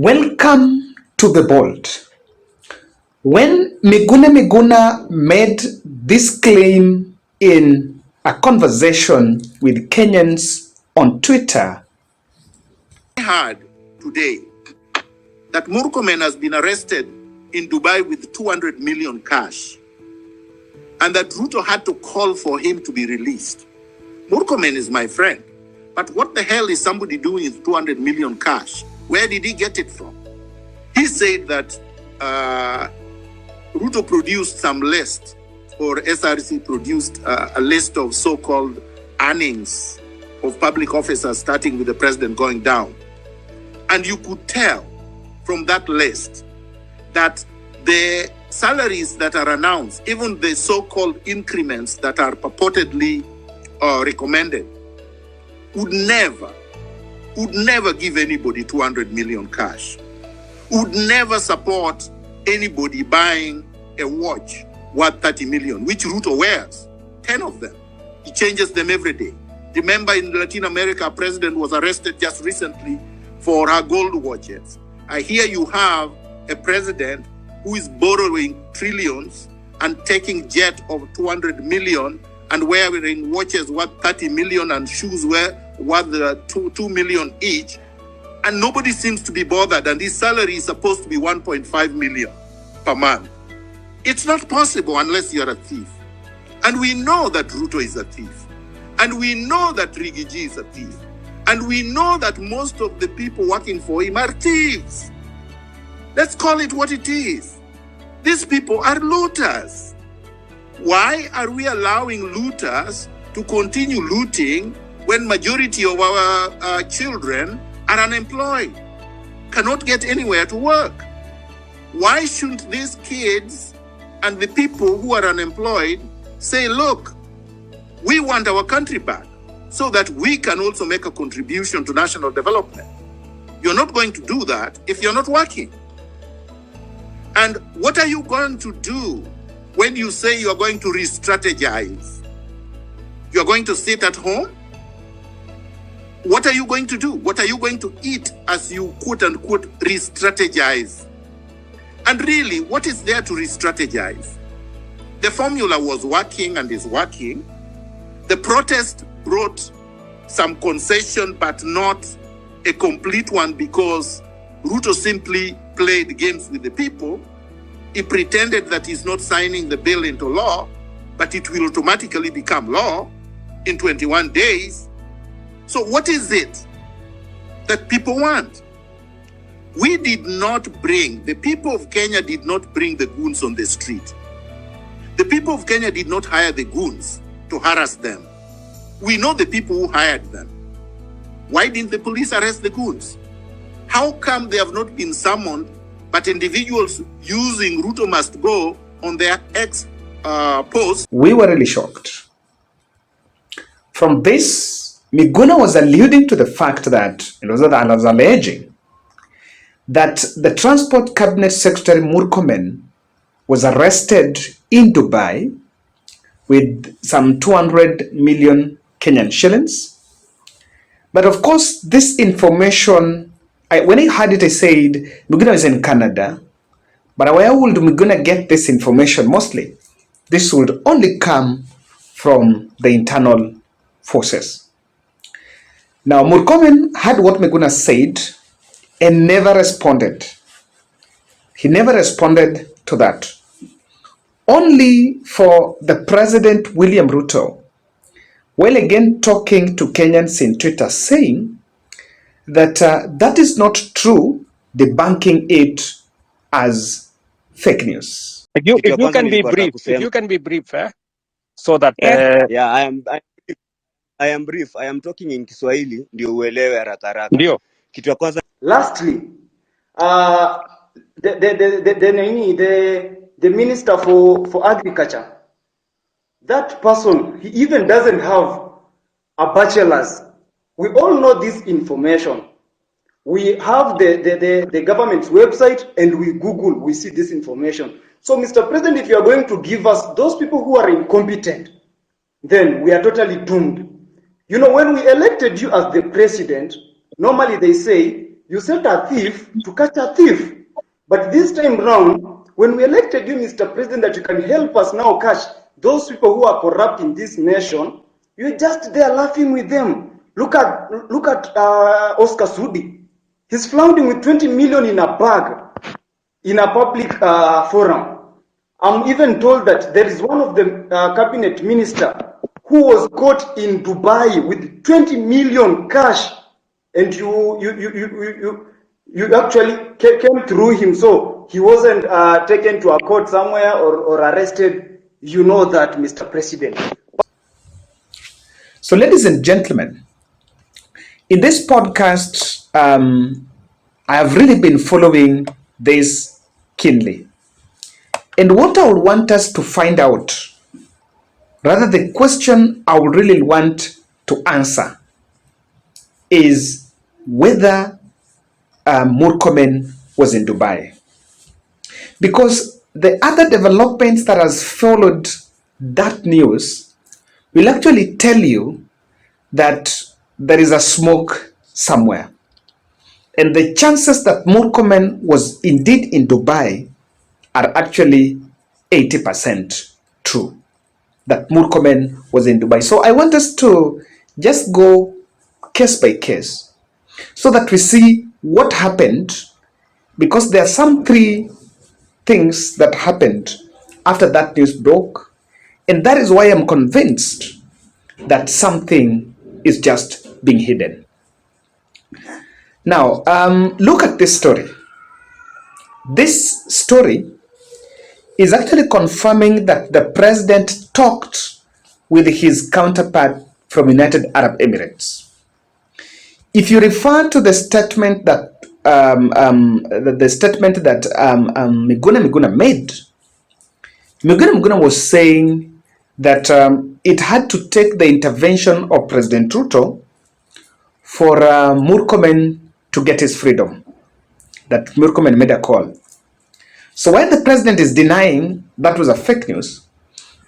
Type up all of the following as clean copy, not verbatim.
Welcome to the bold. When Miguna made this claim in a conversation with Kenyans on Twitter, I heard today that Murkomen has been arrested in Dubai with 200 million cash and that Ruto had to call for him to be released. Murkomen is my friend, but what the hell is somebody doing with 200 million cash? Where did he get it from? He said that Ruto produced some list, or SRC produced a list of so-called earnings of public officers, starting with the president going down. And you could tell from that list that the salaries that are announced, even the so-called increments that are purportedly recommended, would never give anybody 200 million cash, would never support anybody buying a watch worth 30 million, which Ruto wears, 10 of them. He changes them every day. Remember, in Latin America, a president was arrested just recently for her gold watches. I hear you have a president who is borrowing trillions and taking jet of 200 million and wearing watches worth 30 million and shoes worth 2 million each. And nobody seems to be bothered. And his salary is supposed to be 1.5 million per month. It's not possible unless you're a thief. And we know that Ruto is a thief. And we know that Rigiji is a thief. And we know that most of the people working for him are thieves. Let's call it what it is. These people are looters. Why are we allowing looters to continue looting when majority of our children are unemployed, cannot get anywhere to work? Why shouldn't these kids and the people who are unemployed say, look, we want our country back so that we can also make a contribution to national development? You're not going to do that if you're not working. And what are you going to do when you say you're going to re-strategize? You're going to sit at home? What are you going to do? What are you going to eat as you quote unquote re-strategize? And really, what is there to re-strategize? The formula was working and is working. The protest brought some concession, but not a complete one, because Ruto simply played games with the people. He pretended that he's not signing the bill into law, but it will automatically become law in 21 days. So what is it that people want? We did not bring, the people of Kenya did not bring the goons on the street. The people of Kenya did not hire the goons to harass them. We know the people who hired them. Why didn't the police arrest the goons? How come they have not been summoned, but individuals using Ruto must go on their ex post? we were really shocked. From this, Miguna was alluding to the fact that, I was alleging that the Transport Cabinet Secretary Murkomen was arrested in Dubai with some 200 million Kenyan shillings. But of course, this information, when I heard it, I said, Miguna is in Canada, but where would Miguna get this information mostly? This would only come from the internal forces. Now, Murkomen heard what Miguna said and never responded. He never responded to that. Only for the President William Ruto, while again talking to Kenyans in Twitter, saying that that is not true, debunking it as fake news. If you can be brief, so that I am brief. I am talking in Kiswahili ndio uelewe haraka haraka. ndio Kitu ya kwanza, lastly, the minister for agriculture, that person, he even doesn't have a bachelor's. We all know this information. We have the government's website and we Google, we see this information. So, Mr. President, if you are going to give us those people who are incompetent, then we are totally doomed. You know, when we elected you as the president, normally they say You set a thief to catch a thief. But this time round, when we elected you, Mr. President, that you can help us now catch those people who are corrupt in this nation, you're just there laughing with them. Look at Oscar Sudi. He's flaunting with 20 million in a bag in a public forum. I'm even told that there is one of the cabinet minister who was caught in Dubai with 20 million cash, and you actually came through him, so he wasn't taken to a court somewhere or arrested. You know that, Mr. President. So, ladies and gentlemen, in this podcast, I have really been following this keenly. And what I would want us to find out, rather the question I would really want to answer, is whether Murkomen was in Dubai. Because the other developments that has followed that news will actually tell you that there is a smoke somewhere. And the chances that Murkomen was indeed in Dubai are actually 80% true, that Murkomen was in Dubai. So I want us to just go case by case so that we see what happened, because there are some three things that happened after that news broke, and that is why I'm convinced that something is just being hidden. Now, look at this story. This story is actually confirming that the president talked with his counterpart from United Arab Emirates. If you refer to the statement that Miguna made, Miguna was saying that it had to take the intervention of President Ruto for Murkomen to get his freedom. That Murkomen made a call. So while the president is denying that was a fake news,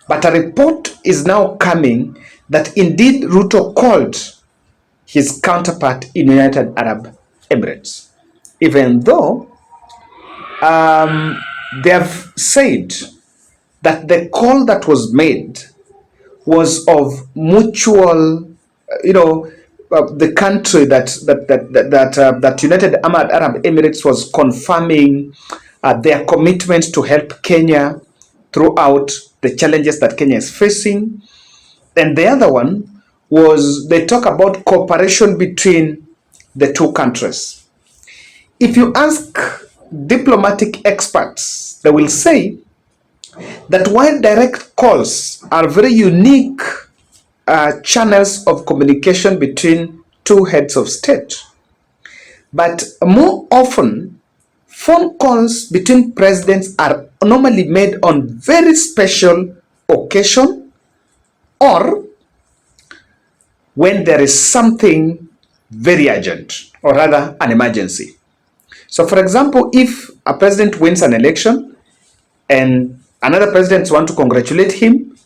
but a report is now coming that indeed Ruto called his counterpart in United Arab Emirates, even though they have said that the call that was made was of mutual, the country that United Arab Emirates was confirming their commitment to help Kenya throughout the challenges that Kenya is facing. And the other one was they talk about cooperation between the two countries. If you ask diplomatic experts, they will say that while direct calls are very unique channels of communication between two heads of state, but more often phone calls between presidents are normally made on very special occasion or when there is something very urgent, or rather an emergency. So for example, if a president wins an election and another president wants to congratulate him,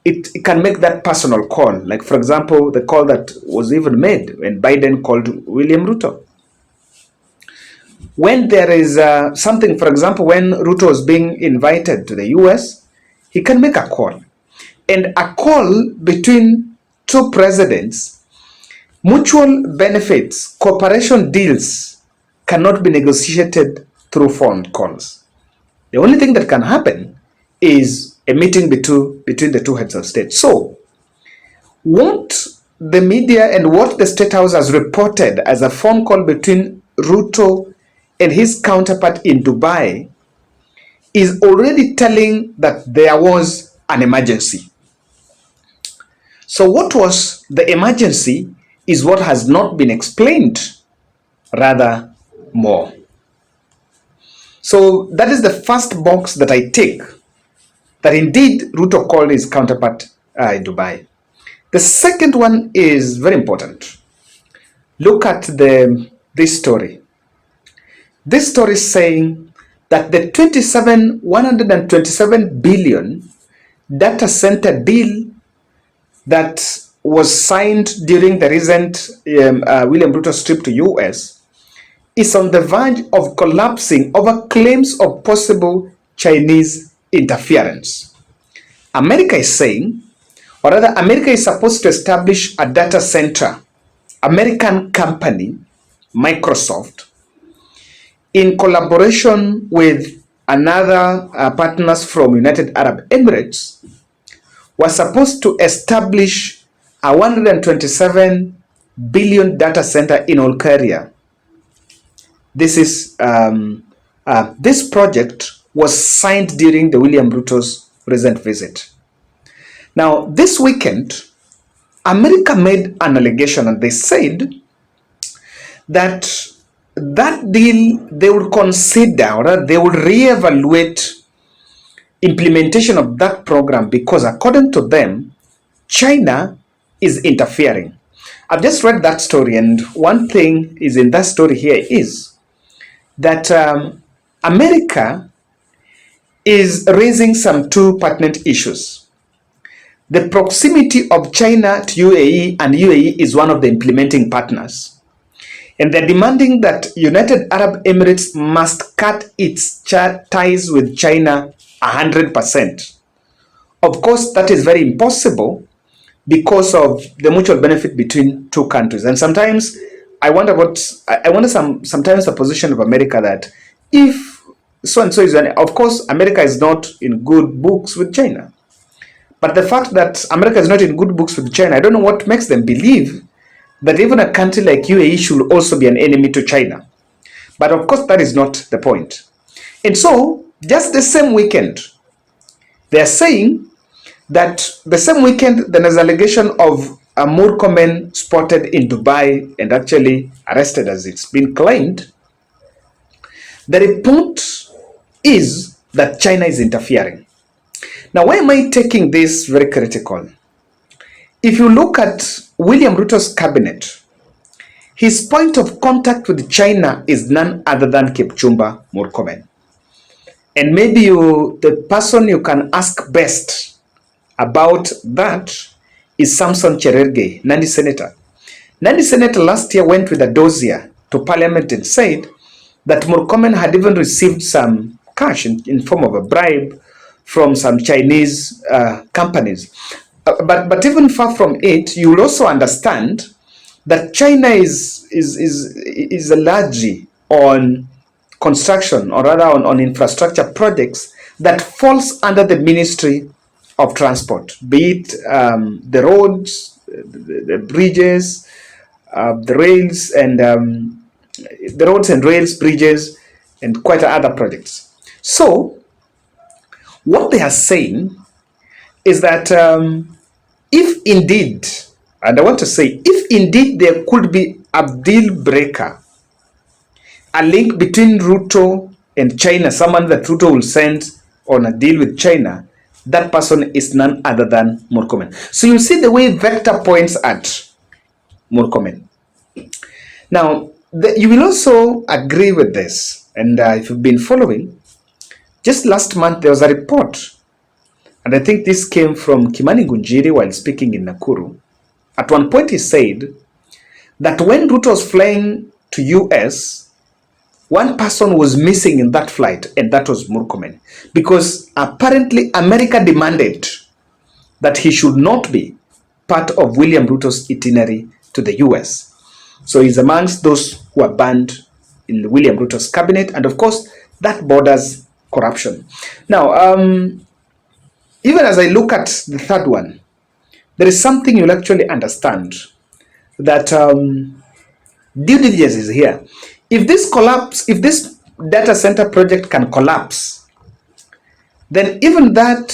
it can make that personal call. Like for example, the call that was even made when Biden called William Ruto. When there is something, for example, when Ruto was being invited to the US, he can make a call. And a call between two presidents, mutual benefits, cooperation deals cannot be negotiated through phone calls. The only thing that can happen is a meeting between the two heads of state. So, what the media and what the State House has reported as a phone call between Ruto and his counterpart in Dubai is already telling that there was an emergency. So what was the emergency is what has not been explained, rather more. So that is the first box that I take, that indeed Ruto called his counterpart in Dubai. The second one is very important. Look at this story. This story is saying that the 127 billion data center deal that was signed during the recent William Ruto's trip to US is on the verge of collapsing over claims of possible Chinese interference. America is saying, or rather, America is supposed to establish a data center. American company, Microsoft, in collaboration with another partners from United Arab Emirates, was supposed to establish a 127 billion data center in Olkaria. This project was signed during the William Ruto's recent visit. Now, this weekend, America made an allegation and they said that that deal they would consider or they would reevaluate implementation of that program because according to them, China is interfering. I've just read that story, and one thing is in that story here is that America is raising some two pertinent issues. The proximity of China to UAE, and UAE is one of the implementing partners. And they're demanding that United Arab Emirates must cut its ties with China 100%. Of course, that is very impossible because of the mutual benefit between two countries. And sometimes I wonder sometimes the position of America that if so and so is, of course, America is not in good books with China. But the fact that America is not in good books with China, I don't know what makes them believe that even a country like UAE should also be an enemy to China. But of course, that is not the point. And so, just the same weekend, they're saying that the same weekend, there is allegation of a Murkomen spotted in Dubai and actually arrested, as it's been claimed. The report is that China is interfering. Now, why am I taking this very critical? If you look at William Ruto's cabinet, his point of contact with China is none other than Kipchumba Murkomen. And maybe the person you can ask best about that is Samson Cherargei, Nandi Senator. Nandi Senator last year went with a dossier to Parliament and said that Murkomen had even received some cash in form of a bribe from some Chinese companies. But even far from it, you will also understand that China is largely on construction, or rather on infrastructure projects that falls under the Ministry of Transport, be it the roads, the bridges, the rails, and the roads and rails, bridges, and quite other projects. So, what they are saying is that if indeed, and I want to say, if indeed there could be a deal breaker, a link between Ruto and China, someone that Ruto will send on a deal with China, that person is none other than Murkomen. So you see the way Vector points at Murkomen. Now, you will also agree with this, and if you've been following, just last month there was a report, and I think this came from Kimani Ngunjiri while speaking in Nakuru. At one point he said that when Ruto was flying to US, one person was missing in that flight, and that was Murkomen, because apparently America demanded that he should not be part of William Ruto's itinerary to the US. So he's amongst those who are banned in the William Ruto's cabinet, and of course that borders corruption. Now, even as I look at the third one, there is something you'll actually understand, that due diligence is here. If this data center project can collapse, then even that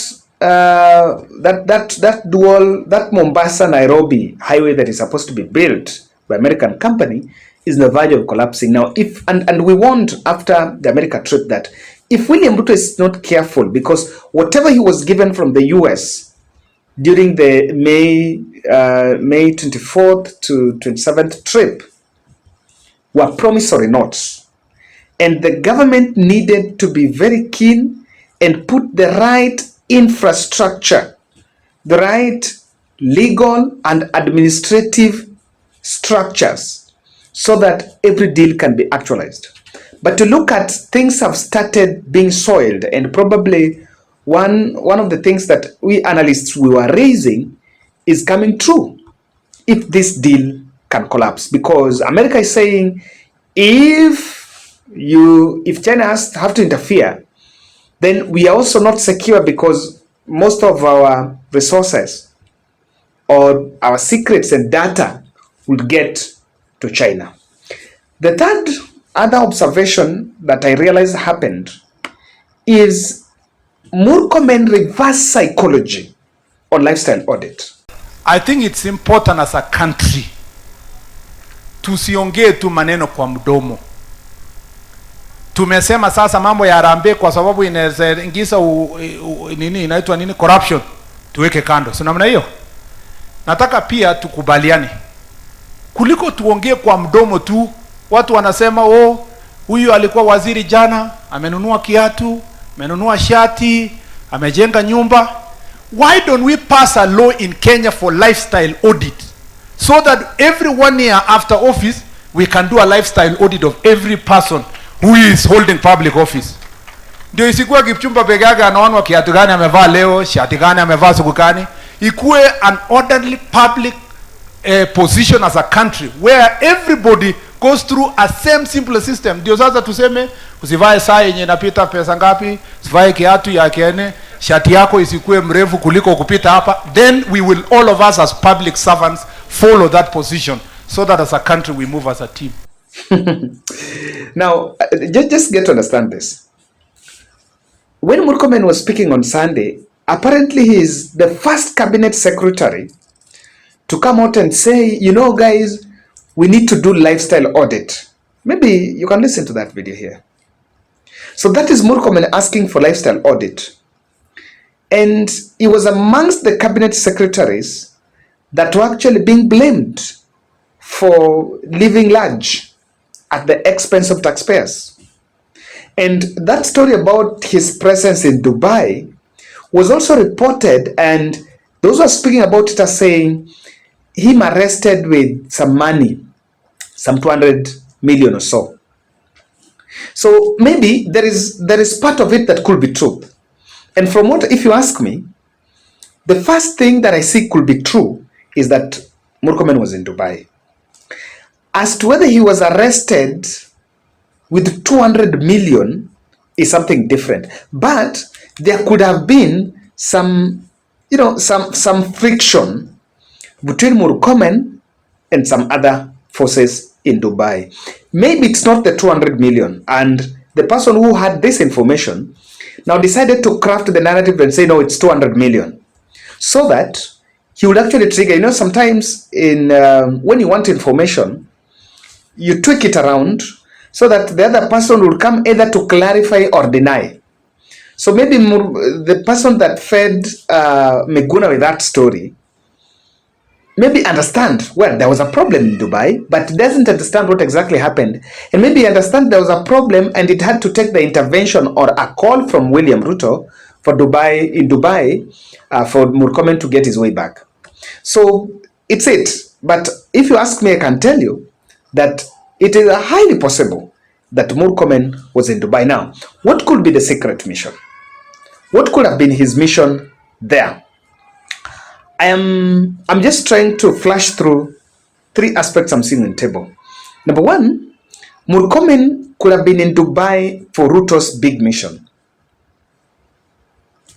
Mombasa Nairobi highway that is supposed to be built by American company is on the verge of collapsing. Now, and we warned after the America trip that if William Ruto is not careful, because whatever he was given from the US during the May 24th to 27th trip were promissory notes, and the government needed to be very keen and put the right infrastructure, the right legal and administrative structures so that every deal can be actualized. But to look at things have started being soiled, and probably one of the things that we analysts we were raising is coming true if this deal can collapse, because America is saying if China have to interfere, then we are also not secure because most of our resources or our secrets and data will get to China. The third other observation that I realized happened is Murkomen reverse psychology on lifestyle audit. I think it's important as a country tusiongee tu maneno kwa mdomo. Tumesema sasa mambo ya Harambee kwa sababu inaweza ingiza nini inaitwa nini, corruption, tuweke kando. Si namna hiyo? Nataka pia tukubaliane, kuliko tuongee kwa mdomo tu. Watu wanasema huyu alikuwa waziri jana, amenunua kiatu, amenunua shati, amejenga nyumba. Why don't we pass a law in Kenya for lifestyle audit, so that every 1 year after office we can do a lifestyle audit of every person who is holding public office? Ndio isikuwe Kipchumba peke yake anaona kiatu gani amevaa leo, shati gani amevaa siku gani. Ikuwe an orderly public position as a country where everybody goes through a same simple system. Ndio sasa tuseme usivae saa yenye inapita pesa ngapi, usivae kiatu ya Kenya, shati yako isikuwe mrefu kuliko kupita hapa. Then we will all of us as public servants follow that position, so that as a country we move as a team. Now, just get to understand this. When Murkomen was speaking on Sunday, apparently he is the first cabinet secretary to come out and say, you know, guys, we need to do lifestyle audit. Maybe you can listen to that video here. So that is Murkomen asking for lifestyle audit. And he was amongst the cabinet secretaries that were actually being blamed for living large at the expense of taxpayers. And that story about his presence in Dubai was also reported, and those who are speaking about it are saying him arrested with some money, some 200 million or so. So maybe there is part of it that could be true. And from what, if you ask me, the first thing that I see could be true is that Murkomen was in Dubai. As to whether he was arrested with 200 million is something different. But there could have been some friction between Murkomen and some other forces in Dubai. Maybe it's not the 200 million, and the person who had this information now decided to craft the narrative and say, no, it's 200 million. So that he would actually trigger, sometimes in when you want information, you tweak it around so that the other person will come either to clarify or deny. So maybe the person that fed Miguna with that story maybe understand, well, there was a problem in Dubai, but doesn't understand what exactly happened. And maybe understand there was a problem and it had to take the intervention or a call from William Ruto for Dubai for Murkomen to get his way back. So it's it. But if you ask me, I can tell you that it is highly possible that Murkomen was in Dubai. Now, what could be the secret mission? What could have been his mission there? I'm just trying to flash through 3 aspects I'm seeing on the table. Number 1, Murkomen could have been in Dubai for Ruto's big mission.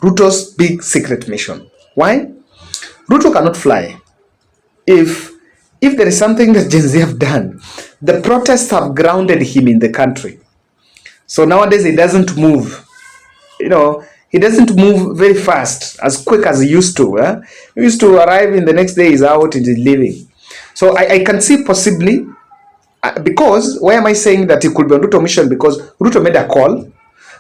Ruto's big secret mission. Why? Ruto cannot fly. If there is something that Gen Z have done, the protests have grounded him in the country. So nowadays he doesn't move. He doesn't move very fast, as quick as he used to. He used to arrive in the next day, he's out and he's leaving. So I can see possibly, because, why am I saying that he could be on Ruto mission? Because Ruto made a call.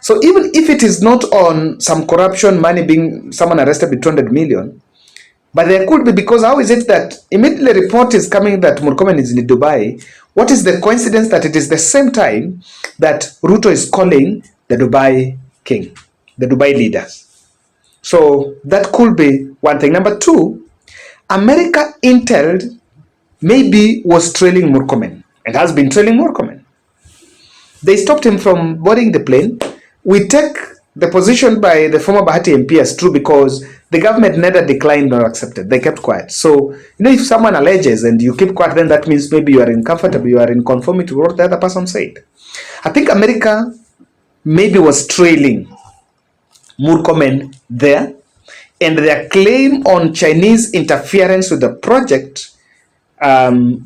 So even if it is not on some corruption, money being someone arrested with 200 million, but there could be, because how is it that immediately report is coming that Murkomen is in Dubai? What is the coincidence that it is the same time that Ruto is calling the Dubai king, the Dubai leaders? So that could be one thing. Number 2, America intel maybe was trailing Murkomen. and has been trailing Murkomen. They stopped him from boarding the plane. We take the position by the former Bahati MP as true because the government neither declined nor accepted. They kept quiet. So, if someone alleges and you keep quiet, then that means maybe you are uncomfortable, you are in conformity with what the other person said. I think America maybe was trailing Murkomen there, and their claim on Chinese interference with the project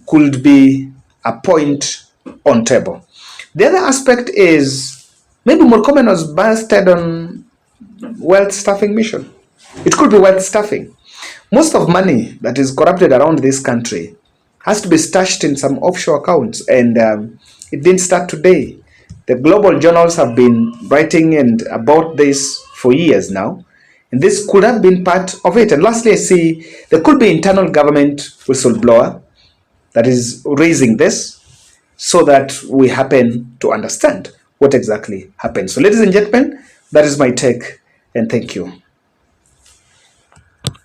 could be a point on table. The other aspect is maybe Murkomen was busted on wealth stuffing mission. It could be wealth stuffing. Most of money that is corrupted around this country has to be stashed in some offshore accounts, and it didn't start today. The global journals have been writing about this for years now, and this could have been part of it. And lastly, I see there could be internal government whistleblower that is raising this so that we happen to understand what exactly happened. So, ladies and gentlemen, that is my take, and thank you.